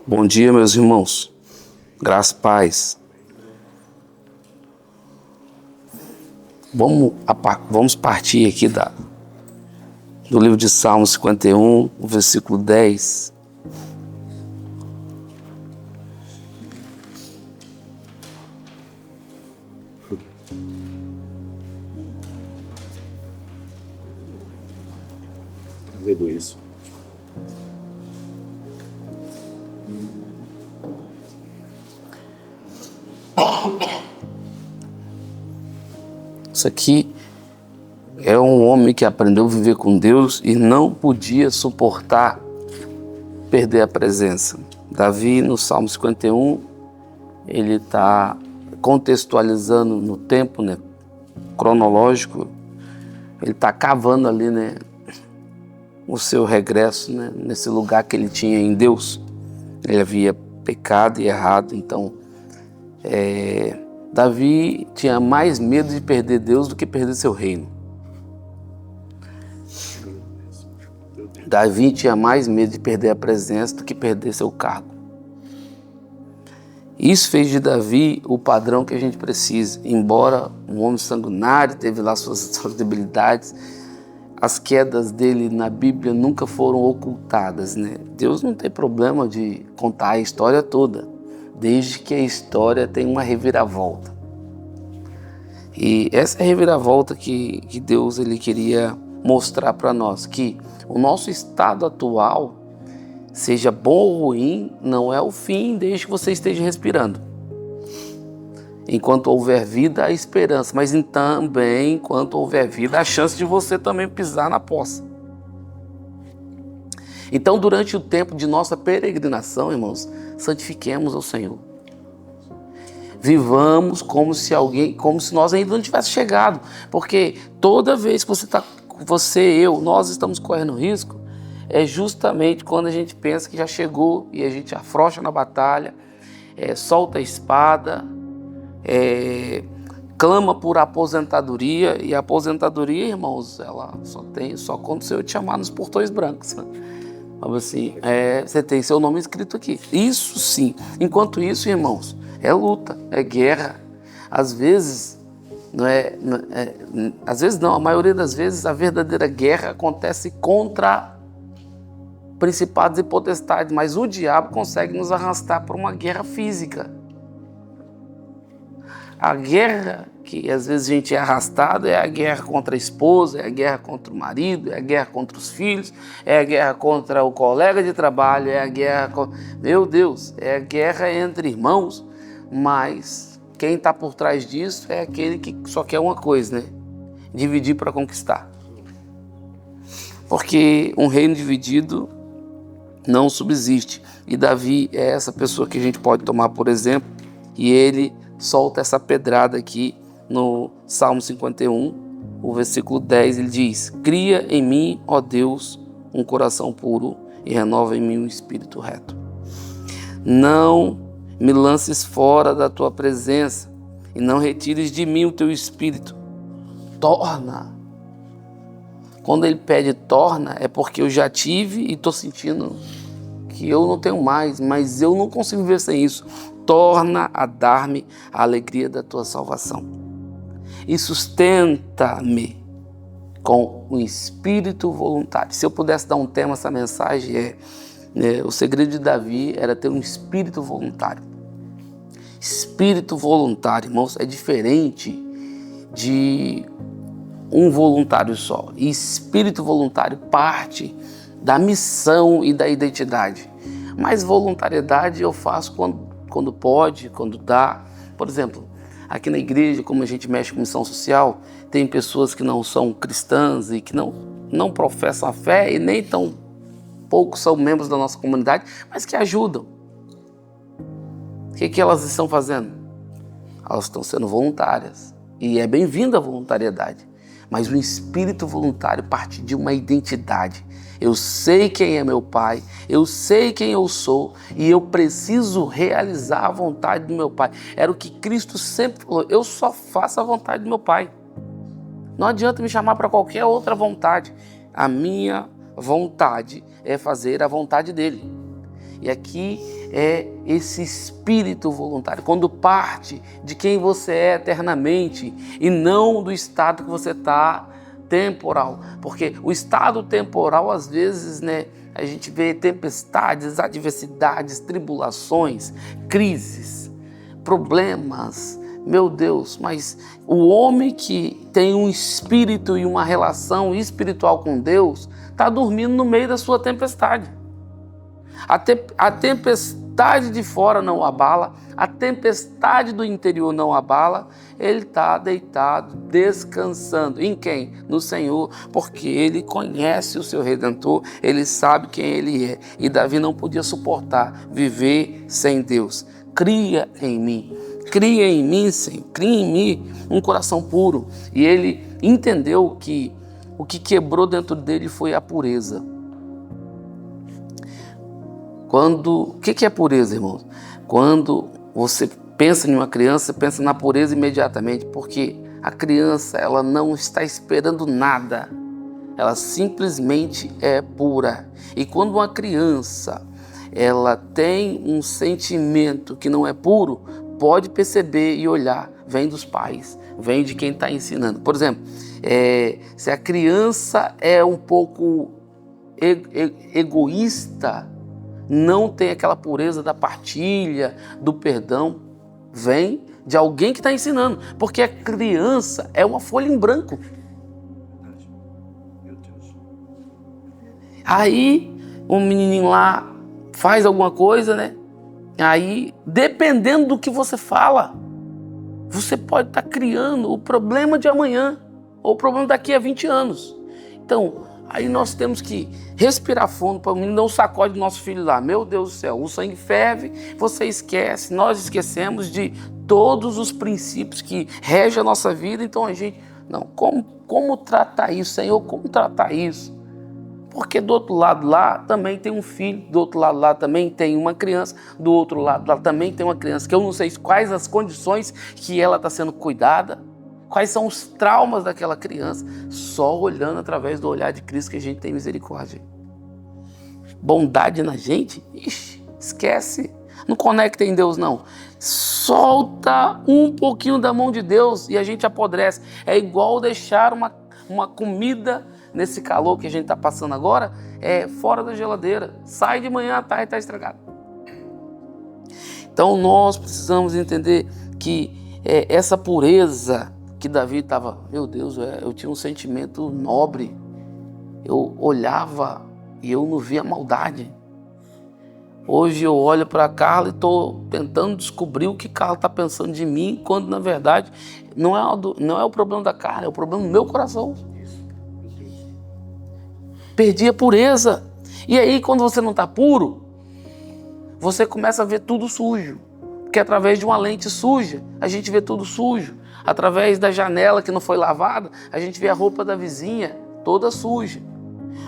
Bom dia, meus irmãos. Graça e paz. Vamos partir aqui do livro de Salmos 51, o versículo 10. Vendo isso. Isso aqui é um homem que aprendeu a viver com Deus e não podia suportar perder a presença. Davi, no Salmo 51, ele está contextualizando no tempo, né, cronológico, ele está cavando ali, né, o seu regresso, né, nesse lugar que ele tinha em Deus. Ele havia pecado e errado, então Davi tinha mais medo de perder Deus do que perder seu reino. Davi tinha mais medo de perder a presença do que perder seu cargo. Isso fez de Davi o padrão que a gente precisa. Embora um homem sanguinário, teve lá suas debilidades, as quedas dele na Bíblia nunca foram ocultadas, né? Deus não tem problema de contar a história toda, desde que a história tenha uma reviravolta. E essa reviravolta que Deus ele queria mostrar para nós, que o nosso estado atual, seja bom ou ruim, não é o fim desde que você esteja respirando. Enquanto houver vida, há esperança, mas também, enquanto houver vida, há chance de você também pisar na poça. Então, durante o tempo de nossa peregrinação, irmãos, santifiquemos ao Senhor. Vivamos como se nós ainda não tivesse chegado, porque toda vez que nós estamos correndo risco, é justamente quando a gente pensa que já chegou e a gente afrouxa na batalha, solta a espada, clama por aposentadoria, e a aposentadoria, irmãos, ela só quando o Senhor te chamar nos portões brancos, né? Assim, você tem seu nome escrito aqui. Isso sim. Enquanto isso, irmãos, é luta, é guerra. Às vezes, a maioria das vezes, a verdadeira guerra acontece contra principados e potestades, mas o diabo consegue nos arrastar para uma guerra física. A guerra que às vezes a gente é arrastado é a guerra contra a esposa, é a guerra contra o marido, é a guerra contra os filhos, é a guerra contra o colega de trabalho, é a guerra meu Deus, é a guerra entre irmãos, mas quem está por trás disso é aquele que só quer uma coisa, né? Dividir para conquistar. Porque um reino dividido não subsiste. E Davi é essa pessoa que a gente pode tomar por exemplo, e ele solta essa pedrada aqui no Salmo 51, o versículo 10, ele diz: cria em mim, ó Deus, um coração puro e renova em mim um espírito reto. Não me lances fora da tua presença e não retires de mim o teu espírito. Torna. Quando ele pede torna, é porque eu já tive e estou sentindo que eu não tenho mais, mas eu não consigo viver sem isso. Torna a dar-me a alegria da tua salvação. E sustenta-me com um espírito voluntário. Se eu pudesse dar um tema a essa mensagem, o segredo de Davi era ter um espírito voluntário. Espírito voluntário, irmãos, é diferente de um voluntário só. E espírito voluntário parte da missão e da identidade. Mas voluntariedade eu faço quando pode, quando dá. Por exemplo, aqui na igreja, como a gente mexe com missão social, tem pessoas que não são cristãs e que não professam a fé e nem tão poucos são membros da nossa comunidade, mas que ajudam. O que elas estão fazendo? Elas estão sendo voluntárias. E é bem-vinda a voluntariedade. Mas o espírito voluntário parte de uma identidade. Eu sei quem é meu pai, eu sei quem eu sou e eu preciso realizar a vontade do meu pai. Era o que Cristo sempre falou, eu só faço a vontade do meu pai. Não adianta me chamar para qualquer outra vontade. A minha vontade é fazer a vontade dele. E aqui é esse espírito voluntário, quando parte de quem você é eternamente e não do estado que você está temporal. Porque o estado temporal, às vezes, a gente vê tempestades, adversidades, tribulações, crises, problemas. Meu Deus, mas o homem que tem um espírito e uma relação espiritual com Deus está dormindo no meio da sua tempestade. A tempestade de fora não o abala, a tempestade do interior não o abala, ele está deitado, descansando. Em quem? No Senhor, porque ele conhece o seu Redentor, ele sabe quem ele é. E Davi não podia suportar viver sem Deus. Cria em mim, Senhor, cria em mim um coração puro. E ele entendeu que o que quebrou dentro dele foi a pureza. O que é pureza, irmãos? Quando você pensa em uma criança, você pensa na pureza imediatamente, porque a criança, ela não está esperando nada, ela simplesmente é pura. E quando uma criança, ela tem um sentimento que não é puro, pode perceber e olhar, vem dos pais, vem de quem está ensinando. Por exemplo, se a criança é um pouco egoísta, não tem aquela pureza da partilha, do perdão, vem de alguém que está ensinando, porque a criança é uma folha em branco. Aí um menininho lá faz alguma coisa, Aí, dependendo do que você fala, você pode estar criando o problema de amanhã, ou o problema daqui a 20 anos. Então, aí nós temos que respirar fundo para o menino não sacode do nosso filho lá. Meu Deus do céu, o sangue ferve, você esquece, nós esquecemos de todos os princípios que regem a nossa vida. Então a gente, não, como tratar isso, Senhor, como tratar isso? Porque do outro lado lá também tem um filho, do outro lado lá também tem uma criança, do outro lado lá também tem uma criança, que eu não sei quais as condições que ela está sendo cuidada, quais são os traumas daquela criança, só olhando através do olhar de Cristo que a gente tem misericórdia. Bondade na gente, esquece, não conecta em Deus não. Solta um pouquinho da mão de Deus e a gente apodrece. É igual deixar uma comida nesse calor que a gente está passando agora, fora da geladeira. Sai de manhã à tarde e está estragado. Então nós precisamos entender que essa pureza que Davi estava, meu Deus, eu tinha um sentimento nobre. Eu olhava e eu não via maldade. Hoje eu olho para Carla e estou tentando descobrir o que Carla está pensando de mim, quando na verdade não é o problema da Carla, é o problema do meu coração. Perdi a pureza. E aí, quando você não está puro, você começa a ver tudo sujo. Porque através de uma lente suja, a gente vê tudo sujo. Através da janela que não foi lavada, a gente vê a roupa da vizinha toda suja.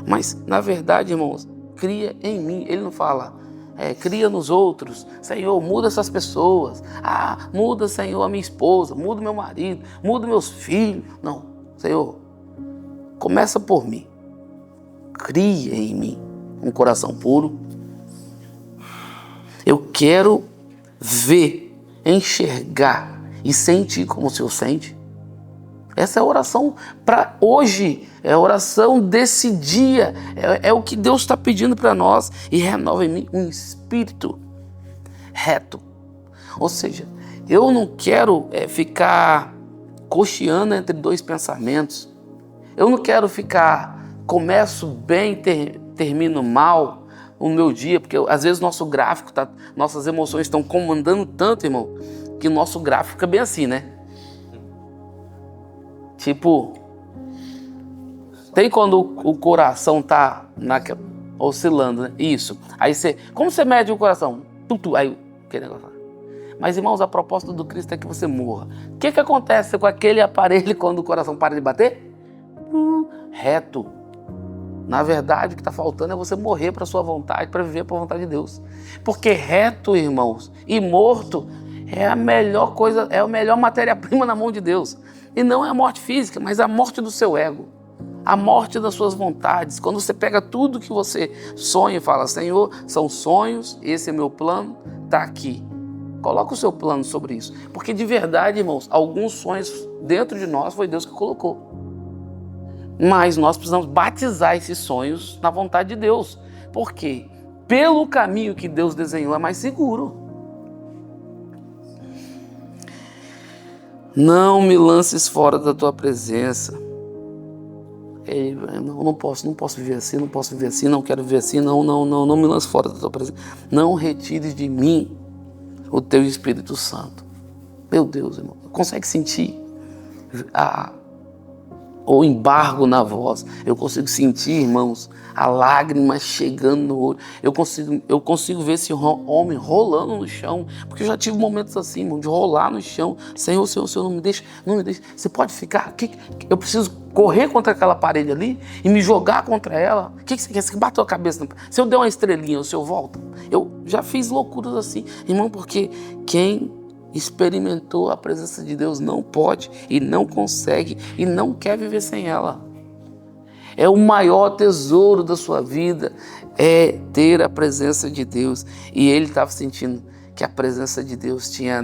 Mas, na verdade, irmãos, cria em mim. Ele não fala, cria nos outros. Senhor, muda essas pessoas. Muda, Senhor, a minha esposa, muda meu marido, muda meus filhos. Não, Senhor, começa por mim. Cria em mim um coração puro. Eu quero ver, enxergar e sentir como o Senhor sente. Essa é a oração para hoje, é a oração desse dia, é o que Deus está pedindo para nós. E renova em mim um espírito reto. Ou seja, eu não quero ficar cocheando entre dois pensamentos. Eu não quero ficar, começo bem, termino mal o meu dia, porque às vezes nosso gráfico, nossas emoções estão comandando tanto, irmão, que o nosso gráfico fica bem assim, Tipo, tem quando o coração tá oscilando, Isso. Aí como você mede o coração? Aí, aquele negócio. Mas, irmãos, a proposta do Cristo é que você morra. O que acontece com aquele aparelho quando o coração para de bater? Reto. Na verdade, o que está faltando é você morrer para a sua vontade, para viver para a vontade de Deus. Porque reto, irmãos, e morto é a melhor coisa, é a melhor matéria-prima na mão de Deus. E não é a morte física, mas a morte do seu ego. a morte das suas vontades. Quando você pega tudo que você sonha e fala, Senhor, são sonhos, esse é meu plano, está aqui. Coloca o seu plano sobre isso. Porque de verdade, irmãos, alguns sonhos dentro de nós foi Deus que colocou. Mas nós precisamos batizar esses sonhos na vontade de Deus. Por quê? Pelo caminho que Deus desenhou é mais seguro. Não me lances fora da tua presença. Ei, não posso viver assim, não quero viver assim, não me lances fora da tua presença. Não retires de mim o teu Espírito Santo. Meu Deus, irmão, consegue sentir o embargo na voz? Eu consigo sentir, irmãos, a lágrima chegando no olho. Eu consigo ver esse homem rolando no chão, porque eu já tive momentos assim, irmão, de rolar no chão. Senhor, não me deixe. Você pode ficar? Eu preciso correr contra aquela parede ali e me jogar contra ela? O que você quer? Você bateu a cabeça? Se eu der uma estrelinha, o senhor volta? Eu já fiz loucuras assim, irmão, porque quem experimentou a presença de Deus não pode e não consegue e não quer viver sem ela. É o maior tesouro da sua vida, é ter a presença de Deus. E ele estava sentindo que a presença de Deus tinha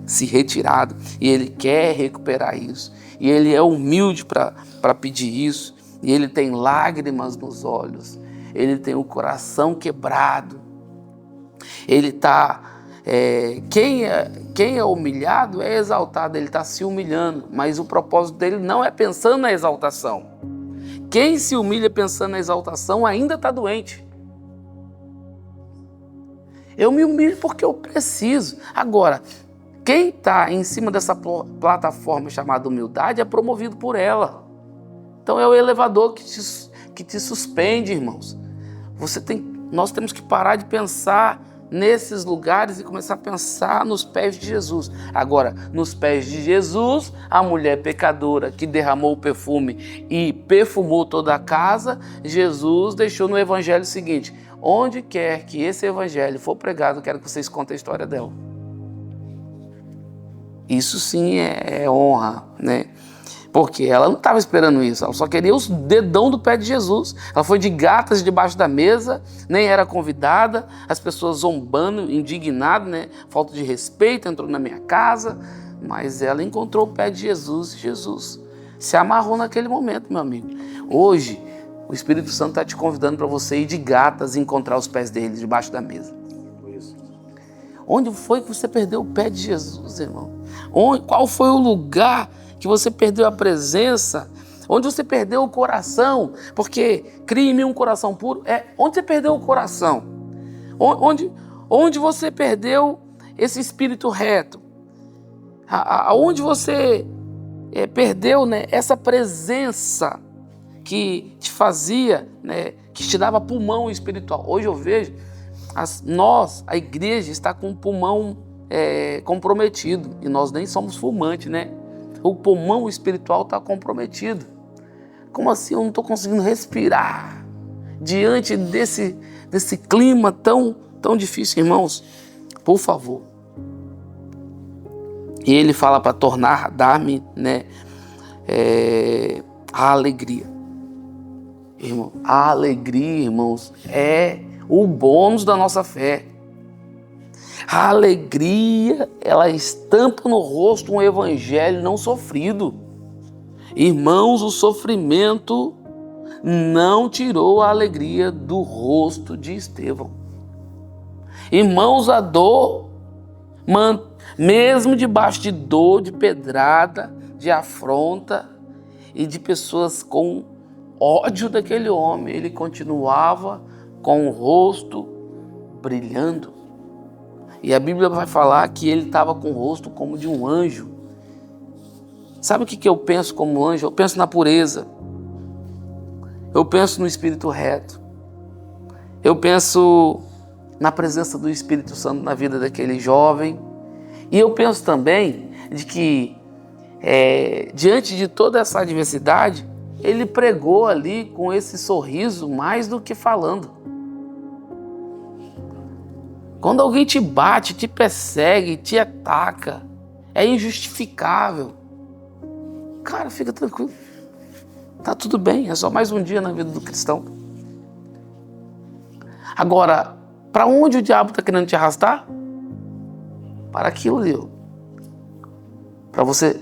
se retirado, e ele quer recuperar isso. E ele é humilde para pedir isso, e ele tem lágrimas nos olhos, ele tem o coração quebrado, ele está... Quem é humilhado é exaltado, ele está se humilhando, mas o propósito dele não é pensando na exaltação. Quem se humilha pensando na exaltação ainda está doente. Eu me humilho porque eu preciso. Agora, quem está em cima dessa plataforma chamada humildade é promovido por ela. Então é o elevador que te suspende, irmãos. Nós temos que parar de pensar nesses lugares e começar a pensar nos pés de Jesus. Agora, nos pés de Jesus, a mulher pecadora que derramou o perfume e perfumou toda a casa, Jesus deixou no evangelho o seguinte: onde quer que esse evangelho for pregado, eu quero que vocês contem a história dela. Isso sim é honra, né? Porque ela não estava esperando isso, ela só queria os dedão do pé de Jesus. Ela foi de gatas debaixo da mesa, nem era convidada, as pessoas zombando, indignadas, né? Falta de respeito, entrou na minha casa, mas ela encontrou o pé de Jesus. Jesus se amarrou naquele momento, meu amigo. Hoje, o Espírito Santo está te convidando para você ir de gatas e encontrar os pés dele debaixo da mesa. Onde foi que você perdeu o pé de Jesus, irmão? Qual foi o lugar que você perdeu a presença? Onde você perdeu o coração? Porque crie em mim um coração puro. Onde você perdeu o coração? Onde você perdeu esse espírito reto? Aonde você perdeu, né, essa presença que te fazia, né, que te dava pulmão espiritual? Hoje eu vejo a igreja está com o pulmão comprometido, e nós nem somos fumantes, né? O pulmão espiritual está comprometido. Como assim? Eu não estou conseguindo respirar diante desse clima tão difícil, irmãos. Por favor. E ele fala para dar-me, né, a alegria. Irmão, a alegria, irmãos, é o bônus da nossa fé. A alegria, ela estampa no rosto um evangelho não sofrido. Irmãos, o sofrimento não tirou a alegria do rosto de Estevão. Irmãos, a dor, mesmo debaixo de dor, de pedrada, de afronta e de pessoas com ódio daquele homem, ele continuava com o rosto brilhando. E a Bíblia vai falar que ele estava com o rosto como de um anjo. Sabe o que eu penso como anjo? Eu penso na pureza. Eu penso no Espírito reto. Eu penso na presença do Espírito Santo na vida daquele jovem. E eu penso também de que, diante de toda essa adversidade, ele pregou ali com esse sorriso mais do que falando. Quando alguém te bate, te persegue, te ataca, é injustificável. Cara, fica tranquilo. Tá tudo bem, é só mais um dia na vida do cristão. Agora, para onde o diabo está querendo te arrastar? Para aquilo ali. Para você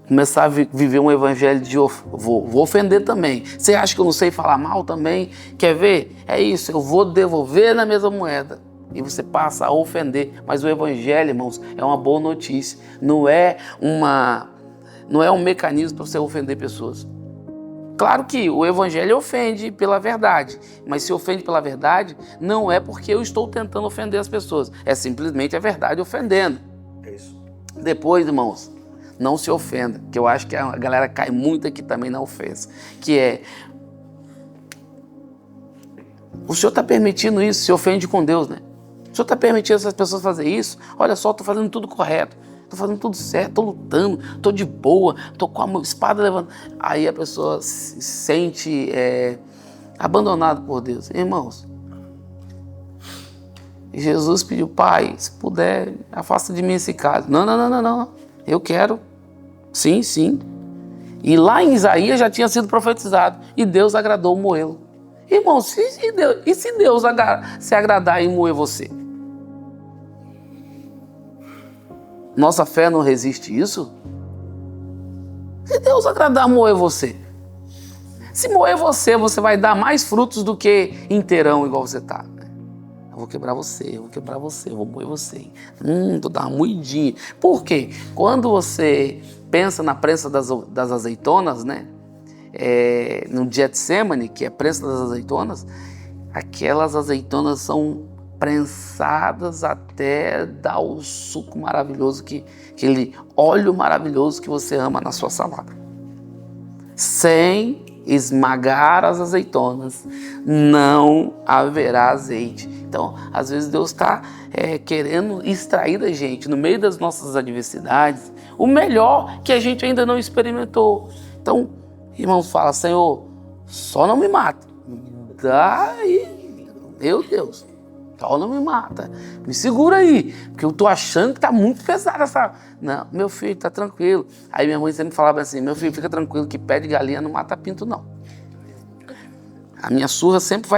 começar a viver um evangelho de vou ofender também. Você acha que eu não sei falar mal também? Quer ver? É isso, eu vou devolver na mesma moeda. E você passa a ofender. Mas o evangelho, irmãos, é uma boa notícia. Não é um mecanismo para você ofender pessoas. Claro que o evangelho ofende pela verdade, mas se ofende pela verdade, não é porque eu estou tentando ofender as pessoas, é simplesmente a verdade ofendendo. É isso. Depois, irmãos, não se ofenda, que eu acho que a galera cai muito aqui também na ofensa, que é, o senhor está permitindo isso, se ofende com Deus, né? O senhor está permitindo essas pessoas fazerem isso? Olha só, estou fazendo tudo correto. Estou fazendo tudo certo, estou lutando, estou de boa, estou com a espada levantando. Aí a pessoa se sente abandonada por Deus. Irmãos, Jesus pediu, Pai, se puder, afasta de mim esse caso. Não. Eu quero. Sim. E lá em Isaías já tinha sido profetizado. E Deus agradou moê-lo. Irmãos, e se Deus se agradar em moer você? Nossa fé não resiste isso? Se Deus agradar moer você. Se moer você, você vai dar mais frutos do que inteirão igual você está. Eu vou quebrar você, eu vou moer você. Vou dar uma moidinha. Por quê? Quando você pensa na prensa das azeitonas, né? No Getsemane, que é a prensa das azeitonas, aquelas azeitonas são prensadas até dar o suco maravilhoso, aquele óleo maravilhoso que você ama na sua salada. Sem esmagar as azeitonas, não haverá azeite. Então, às vezes Deus está querendo extrair da gente, no meio das nossas adversidades, o melhor que a gente ainda não experimentou. Então, irmãos, fala, Senhor, só não me mata. Daí, meu Deus. Só não me mata, me segura aí, porque eu tô achando que tá muito pesado essa... Não, meu filho, tá tranquilo. Aí minha mãe sempre falava assim, meu filho, fica tranquilo que pé de galinha não mata pinto, não. A minha surra sempre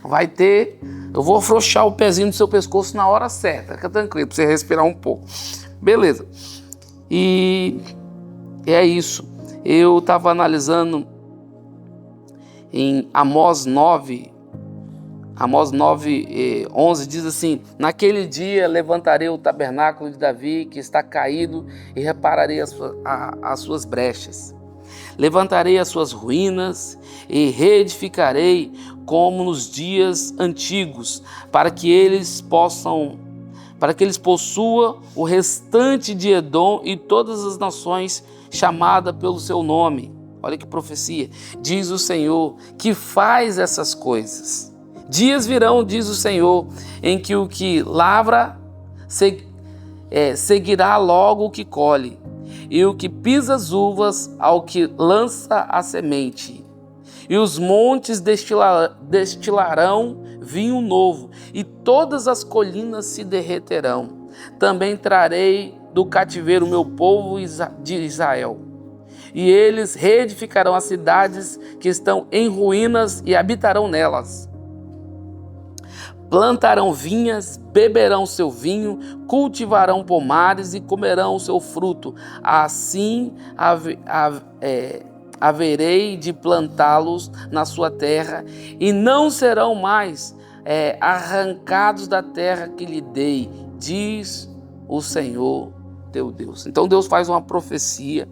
vai ter... Eu vou afrouxar o pezinho do seu pescoço na hora certa, fica tranquilo, pra você respirar um pouco. Beleza. E é isso. Eu tava analisando em Amós 9... Amós 9, 11 diz assim, naquele dia levantarei o tabernáculo de Davi que está caído e repararei as suas brechas. Levantarei as suas ruínas e reedificarei como nos dias antigos, para que eles possuam o restante de Edom e todas as nações chamadas pelo seu nome. Olha que profecia, diz o Senhor, que faz essas coisas. Dias virão, diz o Senhor, em que o que lavra seguirá logo o que colhe, e o que pisa as uvas ao que lança a semente. E os montes destilarão vinho novo, e todas as colinas se derreterão. Também trarei do cativeiro o meu povo de Israel, e eles reedificarão as cidades que estão em ruínas e habitarão nelas. Plantarão vinhas, beberão seu vinho, cultivarão pomares e comerão o seu fruto. Assim haverei de plantá-los na sua terra e não serão mais arrancados da terra que lhe dei, diz o Senhor teu Deus. Então Deus faz uma profecia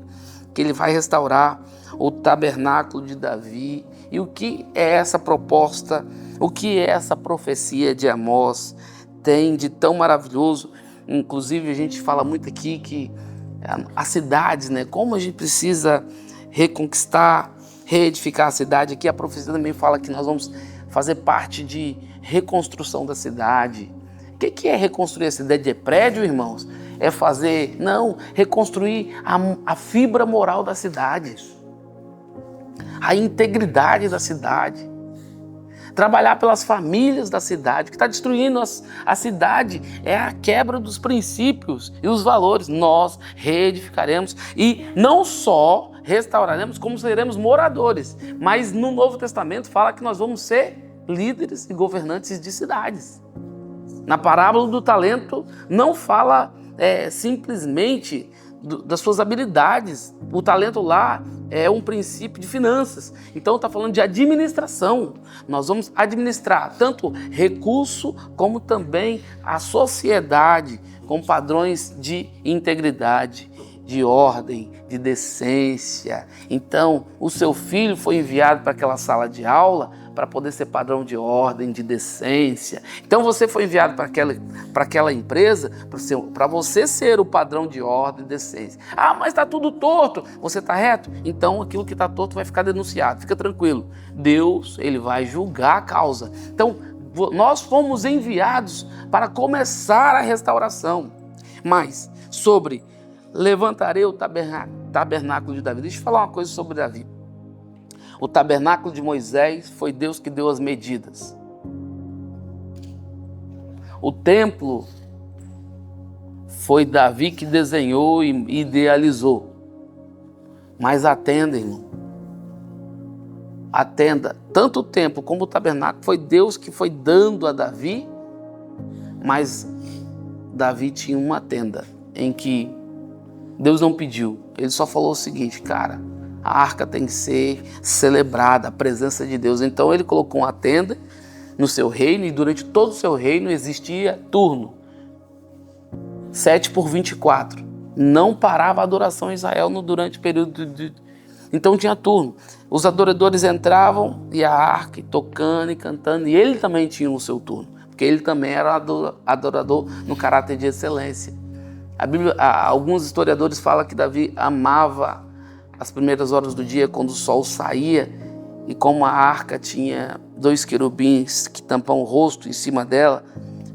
que ele vai restaurar o tabernáculo de Davi. E o que é essa proposta? O que é essa profecia de Amós tem de tão maravilhoso? Inclusive a gente fala muito aqui que as cidades, né? Como a gente precisa reconquistar, reedificar a cidade. Aqui a profecia também fala que nós vamos fazer parte de reconstrução da cidade. O que é reconstruir a cidade? É prédio, irmãos? É fazer... Não, reconstruir a fibra moral da cidade. A integridade da cidade. Trabalhar pelas famílias da cidade. O que está destruindo a cidade é a quebra dos princípios e os valores. Nós reedificaremos e não só restauraremos como seremos moradores. Mas no Novo Testamento fala que nós vamos ser líderes e governantes de cidades. Na parábola do talento não fala simplesmente das suas habilidades. O talento lá é um princípio de finanças. Então está falando de administração. Nós vamos administrar tanto recurso como também a sociedade com padrões de integridade, de ordem, de decência. Então o seu filho foi enviado para aquela sala de aula para poder ser padrão de ordem, de decência. Então você foi enviado para aquela empresa para você ser o padrão de ordem e decência. Ah, mas está tudo torto. Você está reto? Então aquilo que está torto vai ficar denunciado. Fica tranquilo. Deus, ele vai julgar a causa. Então nós fomos enviados para começar a restauração. Mas sobre levantarei o tabernáculo de Davi. Deixa eu falar uma coisa sobre Davi. O tabernáculo de Moisés foi Deus que deu as medidas. O templo foi Davi que desenhou e idealizou. Mas a tenda, irmão, a tenda, tanto o templo como o tabernáculo, foi Deus que foi dando a Davi, mas Davi tinha uma tenda em que Deus não pediu. Ele só falou o seguinte: cara, a arca tem que ser celebrada, a presença de Deus. Então ele colocou uma tenda no seu reino e durante todo o seu reino existia turno. 7/24. Não parava a adoração em Israel durante o período de... Então tinha turno. Os adoradores entravam e a arca tocando e cantando, e ele também tinha o seu turno, porque ele também era adorador no caráter de excelência. A Bíblia, alguns historiadores falam que Davi amava as primeiras horas do dia, quando o sol saía, e como a arca tinha 2 querubins que tampam o rosto em cima dela,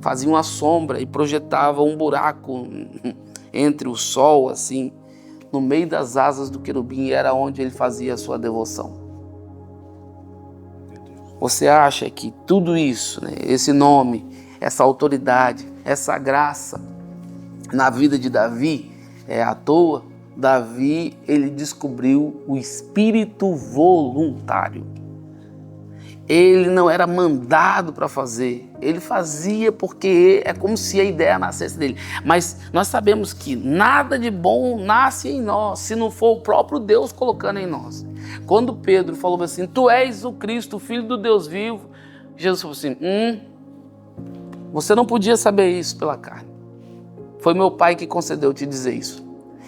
faziam a sombra e projetavam um buraco entre o sol, assim, no meio das asas do querubim, era onde ele fazia a sua devoção. Você acha que tudo isso, né, esse nome, essa autoridade, essa graça na vida de Davi é à toa? Davi, ele descobriu o espírito voluntário. Ele não era mandado para fazer, ele fazia porque é como se a ideia nascesse dele. Mas nós sabemos que nada de bom nasce em nós, se não for o próprio Deus colocando em nós. Quando Pedro falou assim: tu és o Cristo, o Filho do Deus vivo, Jesus falou assim: você não podia saber isso pela carne. Foi meu Pai que concedeu te dizer isso.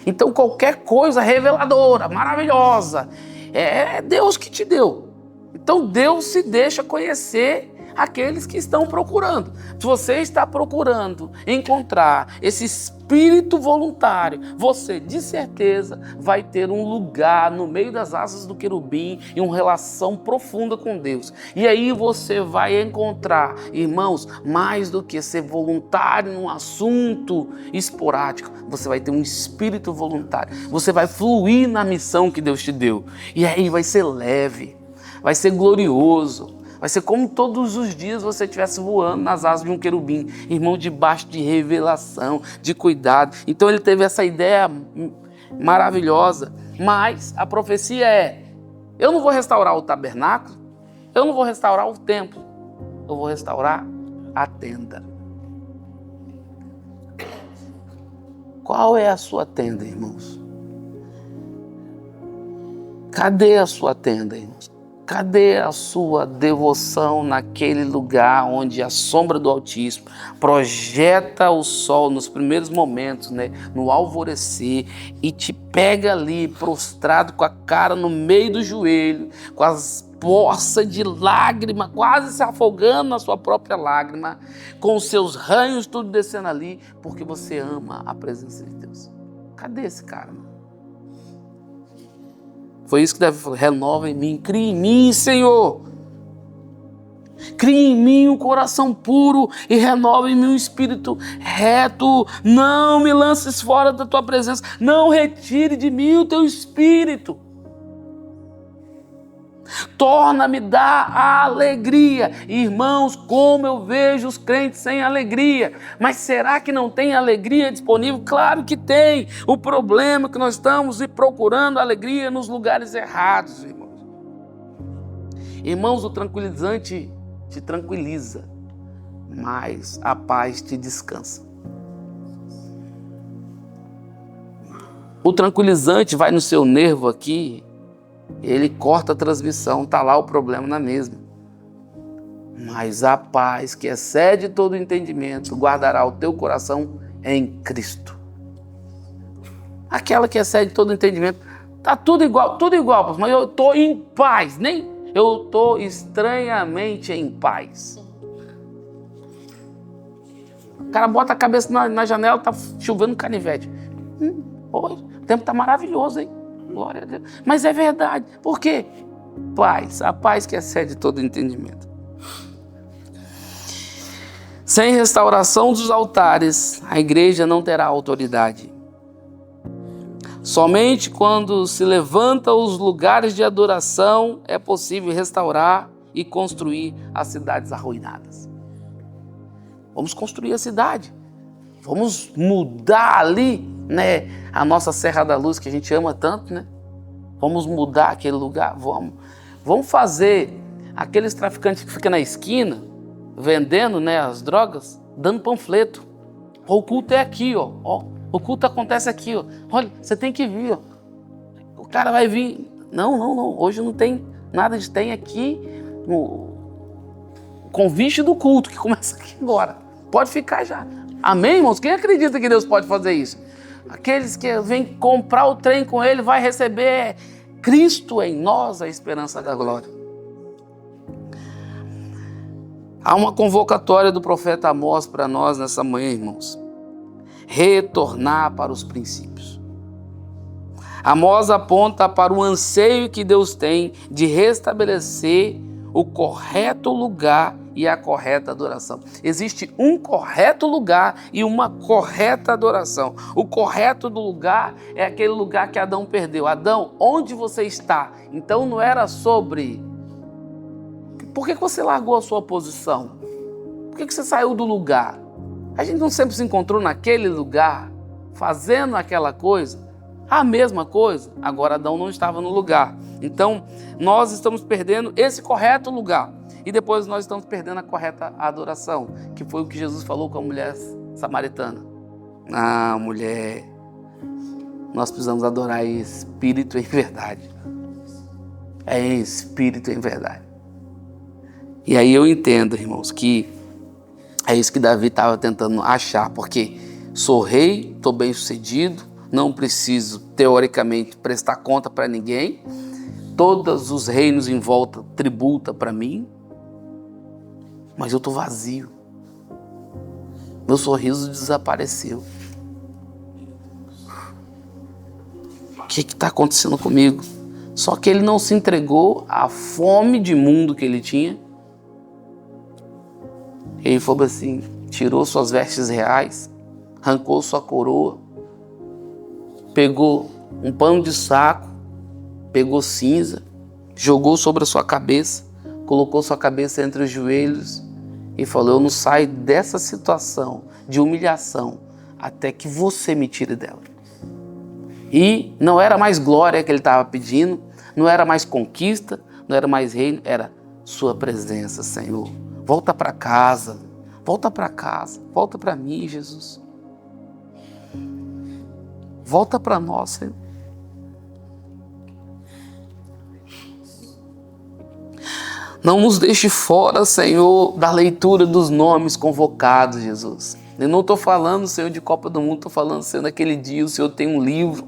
Então qualquer coisa reveladora, maravilhosa, é Deus que te deu. Então Deus se deixa conhecer aqueles que estão procurando. Se você está procurando encontrar esse espírito voluntário, você de certeza vai ter um lugar no meio das asas do querubim e uma relação profunda com Deus. E aí você vai encontrar, irmãos, mais do que ser voluntário num assunto esporádico, você vai ter um espírito voluntário. Você vai fluir na missão que Deus te deu. E aí vai ser leve, vai ser glorioso. Vai ser como todos os dias você estivesse voando nas asas de um querubim, irmão, debaixo de revelação, de cuidado. Então ele teve essa ideia maravilhosa, mas a profecia é: eu não vou restaurar o tabernáculo, eu não vou restaurar o templo, eu vou restaurar a tenda. Qual é a sua tenda, irmãos? Cadê a sua tenda, irmãos? Cadê a sua devoção naquele lugar onde a sombra do Altíssimo projeta o sol nos primeiros momentos, né, no alvorecer, e te pega ali prostrado com a cara no meio do joelho, com as poças de lágrima, quase se afogando na sua própria lágrima, com os seus ranhos tudo descendo ali, porque você ama a presença de Deus? Cadê esse cara, mano? Foi isso que Davi falou: renova em mim, cria em mim, Senhor. Cria em mim um coração puro e renova em mim um espírito reto. Não me lances fora da tua presença. Não retire de mim o teu espírito. Torna-me dar alegria. Irmãos, como eu vejo os crentes sem alegria. Mas será que não tem alegria disponível? Claro que tem. O problema é que nós estamos procurando alegria nos lugares errados, irmãos. Irmãos, o tranquilizante te tranquiliza, mas a paz te descansa. O tranquilizante vai no seu nervo aqui, ele corta a transmissão, está lá o problema na mesma. Mas a paz que excede todo entendimento guardará o teu coração em Cristo. Aquela que excede todo entendimento, está tudo igual, mas eu estou em paz, eu estou estranhamente em paz. O cara bota a cabeça na janela, está chovendo canivete. O tempo está maravilhoso, hein? Glória a Deus. Mas é verdade. Por quê? Paz. A paz que excede todo entendimento. Sem restauração dos altares, a igreja não terá autoridade. Somente quando se levanta os lugares de adoração é possível restaurar e construir as cidades arruinadas. Vamos construir a cidade. Vamos mudar ali, né, a nossa Serra da Luz, que a gente ama tanto, né? Vamos mudar aquele lugar, vamos fazer aqueles traficantes que ficam na esquina, vendendo, né, as drogas, dando panfleto. O culto é aqui, ó. O culto acontece aqui, ó. Olha, você tem que vir, ó. O cara vai vir. Não. Hoje não tem nada de tem aqui o convite do culto, que começa aqui agora. Pode ficar já. Amém, irmãos? Quem acredita que Deus pode fazer isso? Aqueles que vêm comprar o trem com ele vai receber Cristo em nós, a esperança da glória. Há uma convocatória do profeta Amós para nós nessa manhã, irmãos. Retornar para os princípios. Amós aponta para o anseio que Deus tem de restabelecer o correto lugar e a correta adoração. Existe um correto lugar e uma correta adoração. O correto do lugar é aquele lugar que Adão perdeu. Adão, onde você está? Então não era sobre... Por que você largou a sua posição? Por que você saiu do lugar? A gente não sempre se encontrou naquele lugar, fazendo aquela coisa, a mesma coisa. Agora Adão não estava no lugar. Então nós estamos perdendo esse correto lugar. E depois nós estamos perdendo a correta adoração, que foi o que Jesus falou com a mulher samaritana. Ah, mulher, nós precisamos adorar em espírito e em verdade. É em espírito e em verdade. E aí eu entendo, irmãos, que é isso que Davi estava tentando achar, porque sou rei, estou bem sucedido, não preciso, teoricamente, prestar conta para ninguém, todos os reinos em volta tributam para mim, mas eu estou vazio. Meu sorriso desapareceu. O que está acontecendo comigo? Só que ele não se entregou à fome de mundo que ele tinha. Ele falou assim, tirou suas vestes reais, arrancou sua coroa, pegou um pano de saco, pegou cinza, jogou sobre a sua cabeça, colocou sua cabeça entre os joelhos e falou, eu não saio dessa situação de humilhação até que você me tire dela. E não era mais glória que ele estava pedindo, não era mais conquista, não era mais reino, era sua presença, Senhor. Volta para casa, volta para mim, Jesus. Volta para nós, Senhor. Não nos deixe fora, Senhor, da leitura dos nomes convocados, Jesus. Eu não estou falando, Senhor, de Copa do Mundo, estou falando, Senhor, naquele dia o Senhor tem um livro,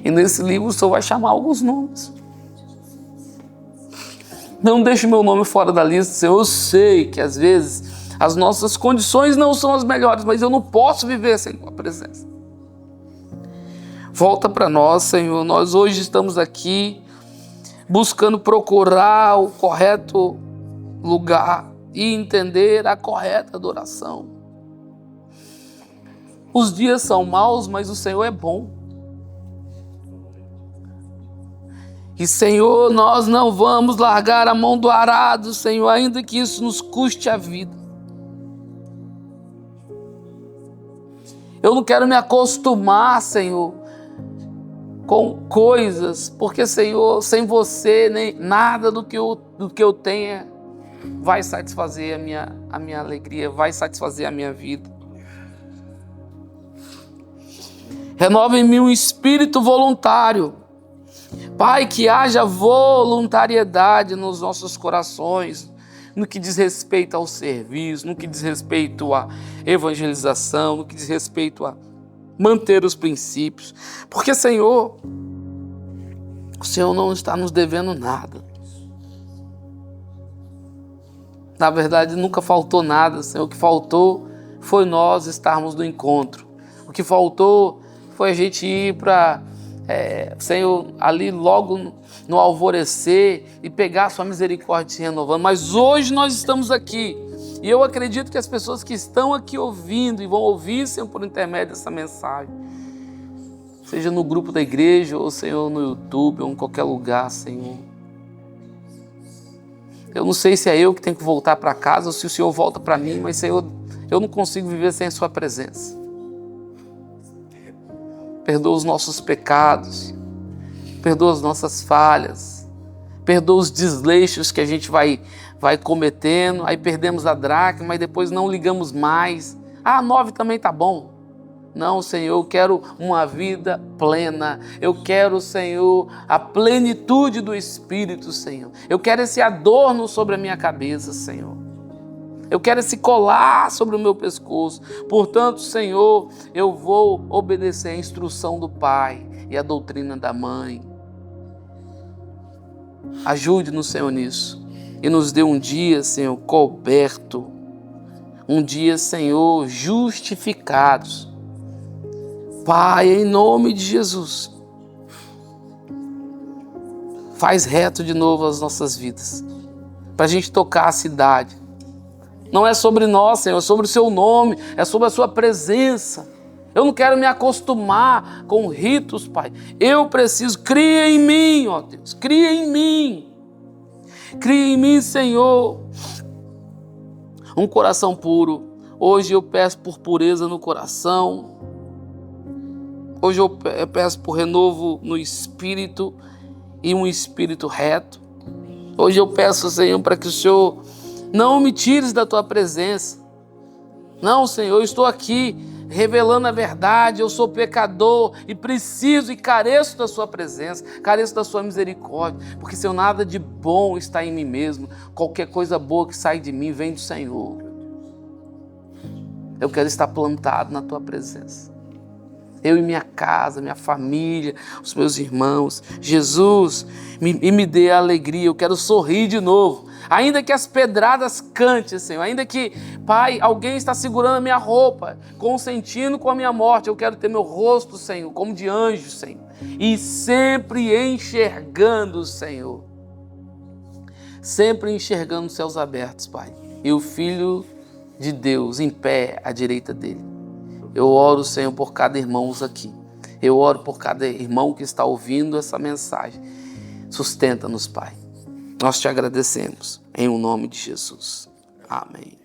e nesse livro o Senhor vai chamar alguns nomes. Não deixe meu nome fora da lista, Senhor. Eu sei que às vezes as nossas condições não são as melhores, mas eu não posso viver sem tua presença. Volta para nós, Senhor. Nós hoje estamos aqui buscando procurar o correto lugar e entender a correta adoração. Os dias são maus, mas o Senhor é bom. E, Senhor, nós não vamos largar a mão do arado, Senhor, ainda que isso nos custe a vida. Eu não quero me acostumar, Senhor, com coisas, porque, Senhor, sem você, nem nada do que eu tenha vai satisfazer a minha alegria, vai satisfazer a minha vida. Renova em mim um espírito voluntário. Pai, que haja voluntariedade nos nossos corações, no que diz respeito ao serviço, no que diz respeito à evangelização, no que diz respeito a manter os princípios. Porque, Senhor, o Senhor não está nos devendo nada. Na verdade, nunca faltou nada, Senhor. O que faltou foi nós estarmos no encontro. O que faltou foi a gente ir para, Senhor, ali logo no alvorecer e pegar a sua misericórdia se renovando. Mas hoje nós estamos aqui. E eu acredito que as pessoas que estão aqui ouvindo e vão ouvir, Senhor, por intermédio dessa mensagem, seja no grupo da igreja, ou, Senhor, no YouTube, ou em qualquer lugar, Senhor. Eu não sei se é eu que tenho que voltar para casa ou se o Senhor volta para mim, mas, Senhor, eu não consigo viver sem a sua presença. Perdoa os nossos pecados, perdoa as nossas falhas, perdoa os desleixos que a gente vai cometendo, aí perdemos a dracma, mas depois não ligamos mais. 9 também tá bom. Não, Senhor, eu quero uma vida plena. Eu quero, Senhor, a plenitude do Espírito, Senhor. Eu quero esse adorno sobre a minha cabeça, Senhor. Eu quero esse colar sobre o meu pescoço. Portanto, Senhor, eu vou obedecer a instrução do Pai e a doutrina da Mãe. Ajude-nos, Senhor, nisso. E nos dê um dia, Senhor, coberto. Um dia, Senhor, justificados. Pai, em nome de Jesus, faz reto de novo as nossas vidas, para a gente tocar a cidade. Não é sobre nós, Senhor, é sobre o seu nome, é sobre a sua presença. Eu não quero me acostumar com ritos, Pai. Eu preciso, cria em mim, ó Deus, cria em mim. Cria em mim, Senhor, um coração puro. Hoje eu peço por pureza no coração. Hoje eu peço por renovo no espírito e um espírito reto. Hoje eu peço, Senhor, para que o Senhor não me tires da tua presença. Não, Senhor, eu estou aqui revelando a verdade. Eu sou pecador e preciso e careço da sua presença, careço da sua misericórdia, porque, Senhor, nada de bom está em mim mesmo. Qualquer coisa boa que sai de mim vem do Senhor. Eu quero estar plantado na tua presença. Eu e minha casa, minha família, os meus irmãos. Jesus, me dê a alegria, eu quero sorrir de novo. Ainda que as pedradas cantem, Senhor, ainda que, Pai, alguém está segurando a minha roupa, consentindo com a minha morte, eu quero ter meu rosto, Senhor, como de anjo, Senhor. E sempre enxergando, Senhor. Sempre enxergando os céus abertos, Pai. E o Filho de Deus em pé à direita dele. Eu oro, Senhor, por cada irmão aqui. Eu oro por cada irmão que está ouvindo essa mensagem. Sustenta-nos, Pai. Nós te agradecemos. Em o nome de Jesus. Amém.